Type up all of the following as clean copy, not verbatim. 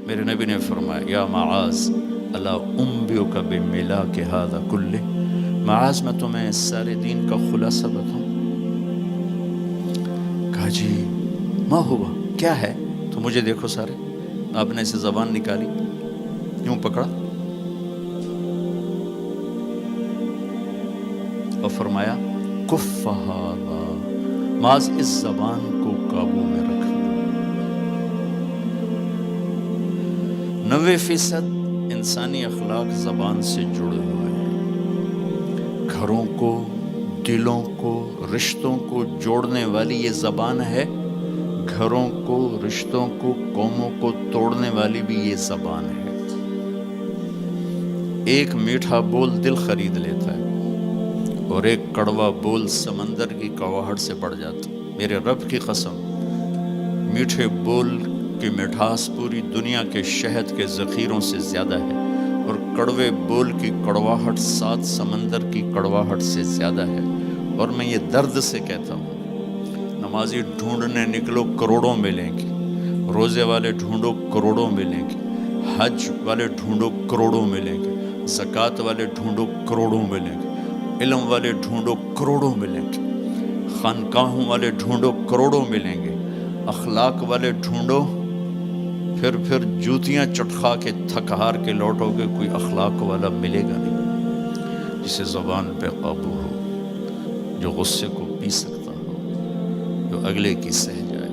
میرے نبی نے فرمایا یا معاذ الا انبئک بملاک ھذا کلہ، معاذ میں تمہیں اس سارے دین کا خلاصہ بتاؤں؟ کہا جی ما ہوا، کیا ہے؟ تو مجھے دیکھو سارے، آپ نے اسے زبان نکالی، یوں پکڑا اور فرمایا کف ھذا، معاذ اس زبان کو قابو میں رکھ لو۔ 90% انسانی اخلاق زبان سے جڑے ہوئے ہیں۔ گھروں کو، دلوں کو، رشتوں کو جوڑنے والی یہ زبان ہے، گھروں کو، رشتوں کو، قوموں کو توڑنے والی بھی یہ زبان ہے۔ ایک میٹھا بول دل خرید لیتا ہے اور ایک کڑوا بول سمندر کی کڑواہٹ سے بڑھ جاتا۔ میرے رب کی قسم، میٹھے بول کی مٹھاس پوری دنیا کے شہد کے ذخیروں سے زیادہ ہے، اور کڑوے بول کی کڑواہٹ 7 سمندر کی کڑواہٹ سے زیادہ ہے۔ اور میں یہ درد سے کہتا ہوں، نمازی ڈھونڈنے نکلو کروڑوں ملیں گے، روزے والے ڈھونڈو کروڑوں ملیں گے، حج والے ڈھونڈو کروڑوں ملیں گے، زکوٰۃ والے ڈھونڈو کروڑوں ملیں گے، علم والے ڈھونڈو کروڑوں ملیں گے، خانقاہوں والے ڈھونڈو کروڑوں ملیں گے، اخلاق والے ڈھونڈو، پھر جوتیاں چٹخا کے تھک ہار کے لوٹو گے، کوئی اخلاق والا ملے گا نہیں، جسے زبان پہ قابو ہو، جو غصے کو پی سکتا ہو، جو اگلے کی سہ جائے،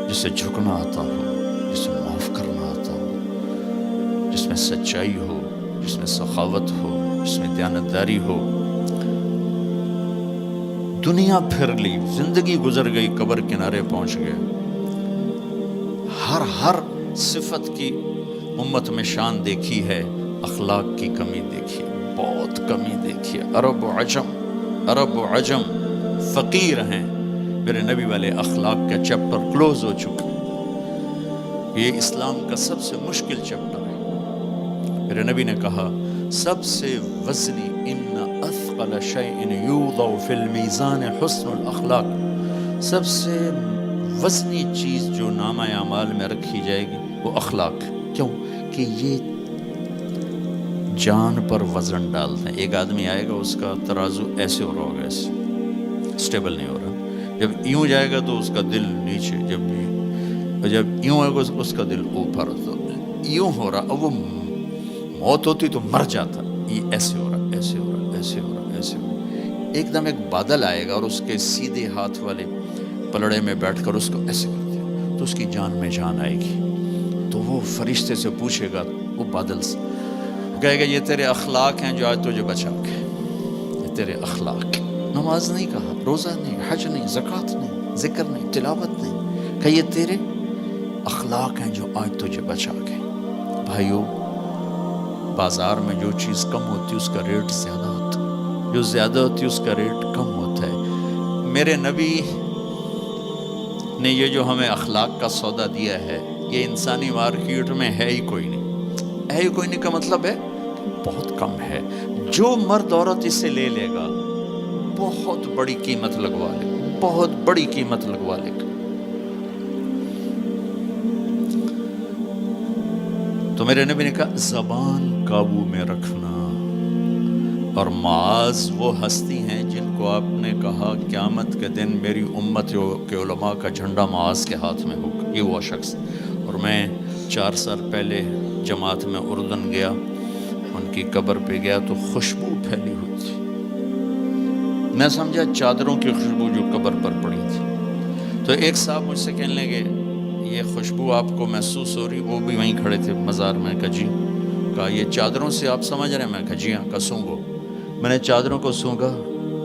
جسے جھکنا آتا ہو، جسے معاف کرنا آتا ہو، جس میں سچائی ہو، جس میں سخاوت ہو، جس میں دیانتداری ہو۔ دنیا پھر لی، زندگی گزر گئی، قبر کنارے پہنچ گئے، ہر صفت کی امت میں شان دیکھی ہے، اخلاق کی کمی دیکھی ہے، بہت کمی دیکھی ہے۔ عرب و عجم فقیر ہیں، میرے نبی والے اخلاق کا چیپٹر کلوز ہو چکا ہے۔ یہ اسلام کا سب سے مشکل چیپٹر ہے۔ میرے نبی نے کہا سب سے وزنی ان اثقل شیء یوضع فی المیزان حسن الاخلاق، سب سے وزنی چیز جو نامہ اعمال میں رکھی جائے گی وہ اخلاق۔ کیوں؟ کہ یہ جان پر وزن ڈالتے ہیں۔ ایک آدمی آئے گا، اس کا ترازو ایسے ہو رہا ہوگا، ایسے اسٹیبل نہیں ہو رہا، جب یوں جائے گا تو اس کا دل نیچے، جب یوں آئے گا اس کا دل اوپر، تو یوں ہو رہا، اب وہ موت ہوتی تو مر جاتا، یہ ایسے ہو رہا، ایسے ہو رہا، ایسے ہو رہا، ایسے ہو رہا۔ ایک دم ایک بادل آئے گا اور اس کے سیدھے ہاتھ والے پلڑے میں بیٹھ کر اس کو ایسے کر دیا تو اس کی جان میں جان آئے گی۔ تو وہ فرشتے سے پوچھے گا، وہ بادل سے کہے گا یہ تیرے اخلاق ہیں جو آج تجھے بچا کے، یہ تیرے اخلاق۔ نماز نہیں کہا، روزہ نہیں، حج نہیں، زکوٰۃ نہیں، ذکر نہیں، تلاوت نہیں، کہ یہ تیرے اخلاق ہیں جو آج تجھے بچا کے۔ بھائیو، بازار میں جو چیز کم ہوتی ہے اس کا ریٹ زیادہ ہوتا ہے، جو زیادہ ہوتی ہے اس کا ریٹ کم ہوتا ہے۔ میرے نبی نے یہ جو ہمیں اخلاق کا سودا دیا ہے، یہ انسانی مارکیٹ میں ہے ہی کوئی نہیں۔ ہے ہی کوئی نہیں کا مطلب ہے بہت کم ہے۔ جو مرد عورت اسے لے لے گا بہت بڑی قیمت لگوا لے گا، بہت بڑی قیمت لگوا لے گا۔ تو میرے نبی نے کہا زبان قابو میں رکھنا۔ اور معاذ وہ ہستی ہیں جن کو آپ نے کہا قیامت کے دن میری امت کے علماء کا جھنڈا معاذ کے ہاتھ میں ہوگا، یہ وہ شخص۔ اور میں 4 سال پہلے جماعت میں اردن گیا، ان کی قبر پہ گیا تو خوشبو پھیلی ہوئی تھی، میں سمجھا چادروں کی خوشبو جو قبر پر پڑی تھی۔ تو ایک صاحب مجھ سے کہنے لگے یہ خوشبو آپ کو محسوس ہو رہی؟ وہ بھی وہیں کھڑے تھے مزار میں۔ کہا جی۔ کہا یہ چادروں سے آپ سمجھ رہے ہیں؟ میں کہا جی ہاں۔ کہا سونگو۔ میں نے چادروں کو سونگا،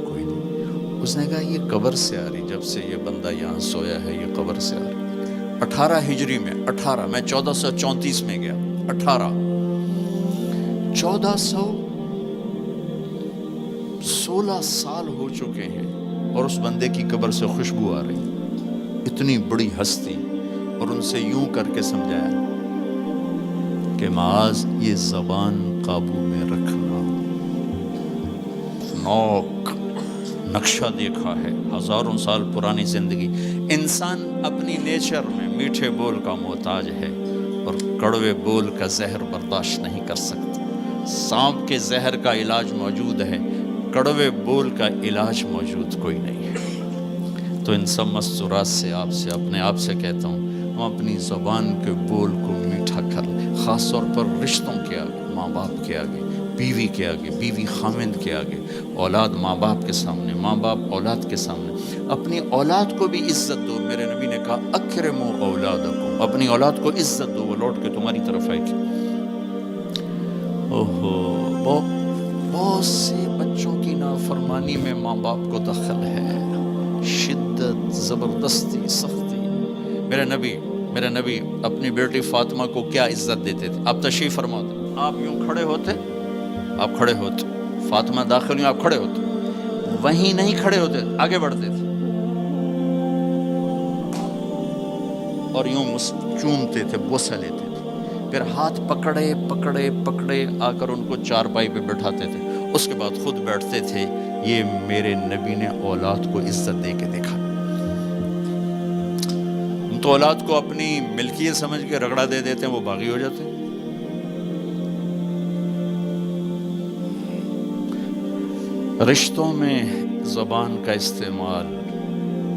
کوئی نہیں۔ اس نے کہا یہ قبر سے آ رہی، جب سے یہ بندہ یہاں سویا ہے یہ قبر سے آ رہی۔ 18 ہجری میں، 18 میں 1434 میں گیا، 1416 سال ہو چکے ہیں اور اس بندے کی قبر سے خوشبو آ رہی، اتنی بڑی ہستی۔ اور ان سے یوں کر کے سمجھایا کہ معاذ یہ زبان قابو میں رکھنا۔ نوک نقشہ دیکھا ہے، 1000 سال پرانی زندگی، انسان اپنی نیچر میں میٹھے بول کا محتاج ہے اور کڑوے بول کا زہر برداشت نہیں کر سکتا۔ سانپ کے زہر کا علاج موجود ہے، کڑوے بول کا علاج موجود کوئی نہیں ہے۔ تو ان سب مستورات سے اپنے آپ سے کہتا ہوں، ہم اپنی زبان کے بول کو میٹھا کر لیں، خاص طور پر رشتوں کے آگے، ماں باپ کے آگے، بیوی کے آگے، بیوی خامند کے آگے، اولاد ماں باپ کے سامنے، ماں باپ اولاد کے سامنے۔ اپنی اولاد کو بھی عزت دو۔ میرے نبی نے کہا اکرموا اولادکم، اپنی اولاد کو عزت دو، وہ لوٹ کے تمہاری طرف آئے گی۔ بہت سے بچوں کی نافرمانی میں ماں باپ کو دخل ہے، شدت، زبردستی، سختی۔ میرے نبی اپنی بیٹی فاطمہ کو کیا عزت دیتے تھے؟ آپ تشریف فرما دو، آپ یوں کھڑے ہوتے، فاطمہ داخل ہوئی، آپ کھڑے ہوتے، وہیں نہیں کھڑے ہوتے، آگے بڑھتے تھے اور یوں چومتے تھے، بوسہ لیتے تھے، پھر ہاتھ پکڑے آ کر ان کو چارپائی پہ بٹھاتے تھے، اس کے بعد خود بیٹھتے تھے۔ یہ میرے نبی نے اولاد کو عزت دے کے دیکھا۔ ہم تو اولاد کو اپنی ملکیت سمجھ کے رگڑا دے دیتے ہیں، وہ باغی ہو جاتے ہیں۔ رشتوں میں زبان کا استعمال،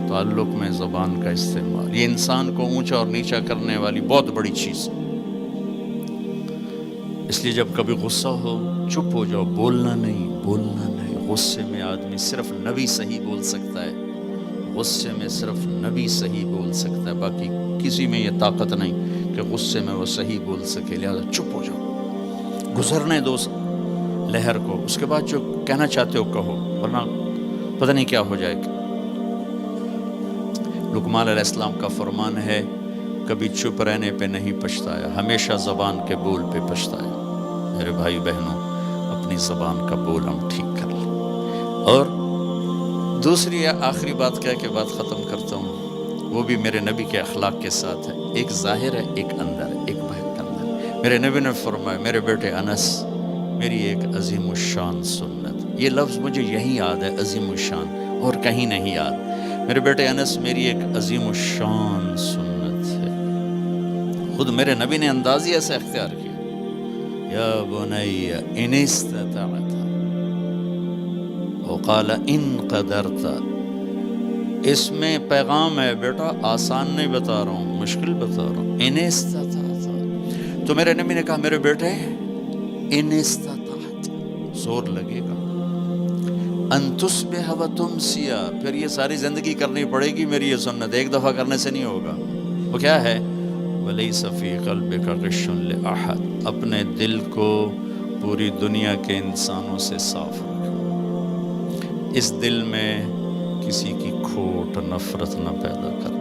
تعلق میں زبان کا استعمال، یہ انسان کو اونچا اور نیچا کرنے والی بہت بڑی چیز ہے۔ اس لیے جب کبھی غصہ ہو چپ ہو جاؤ، بولنا نہیں۔ غصے میں آدمی صرف نبی صحیح بول سکتا ہے، غصے میں صرف نبی صحیح بول سکتا ہے، باقی کسی میں یہ طاقت نہیں کہ غصے میں وہ صحیح بول سکے۔ لہذا چپ ہو جاؤ، گزرنے دو لہر کو، اس کے بعد جو کہنا چاہتے ہو کہو، ورنہ پتہ نہیں کیا ہو جائے گا۔ لقمان علیہ السلام کا فرمان ہے، کبھی چپ رہنے پہ نہیں پچھتایا، ہمیشہ زبان کے بول پہ پچھتایا۔ میرے بھائی بہنوں، اپنی زبان کا بول ہم ٹھیک کر لیں۔ اور دوسری آخری بات کہہ کے بات ختم کرتا ہوں، وہ بھی میرے نبی کے اخلاق کے ساتھ ہے، ایک ظاہر ہے، ایک اندر ہے، ایک باہر کا اندر ہے۔ میرے نبی نے فرمایا، میرے بیٹے انس، میری ایک عظیم الشان سنت، یہ لفظ مجھے یہی یاد ہے، عظیم الشان، اور کہیں نہیں یاد۔ میرے بیٹے انس، میری ایک عظیم الشان سنت ہے۔ خود میرے نبی نے انداز ہی ایسا اختیار کیا، یا بنی ان استطعت، وقال ان قدرت۔ اس میں پیغام ہے، بیٹا آسان نہیں بتا رہا ہوں، مشکل بتا رہا ہوں۔ ان استطعت، تو میرے نبی نے کہا میرے بیٹے ان استطعت، زور لگے گا، ان تصبح و تمسی، پھر یہ ساری زندگی کرنی پڑے گی میری یہ سنت، ایک دفعہ کرنے سے نہیں ہوگا۔ وہ کیا ہے؟ وَلَيْسَ فِي قَلْبِكَ غِشٌّ لِأَحَدٍ، اپنے دل کو پوری دنیا کے انسانوں سے صاف رکھو، اس دل میں کسی کی کھوٹ، نفرت نہ پیدا کر۔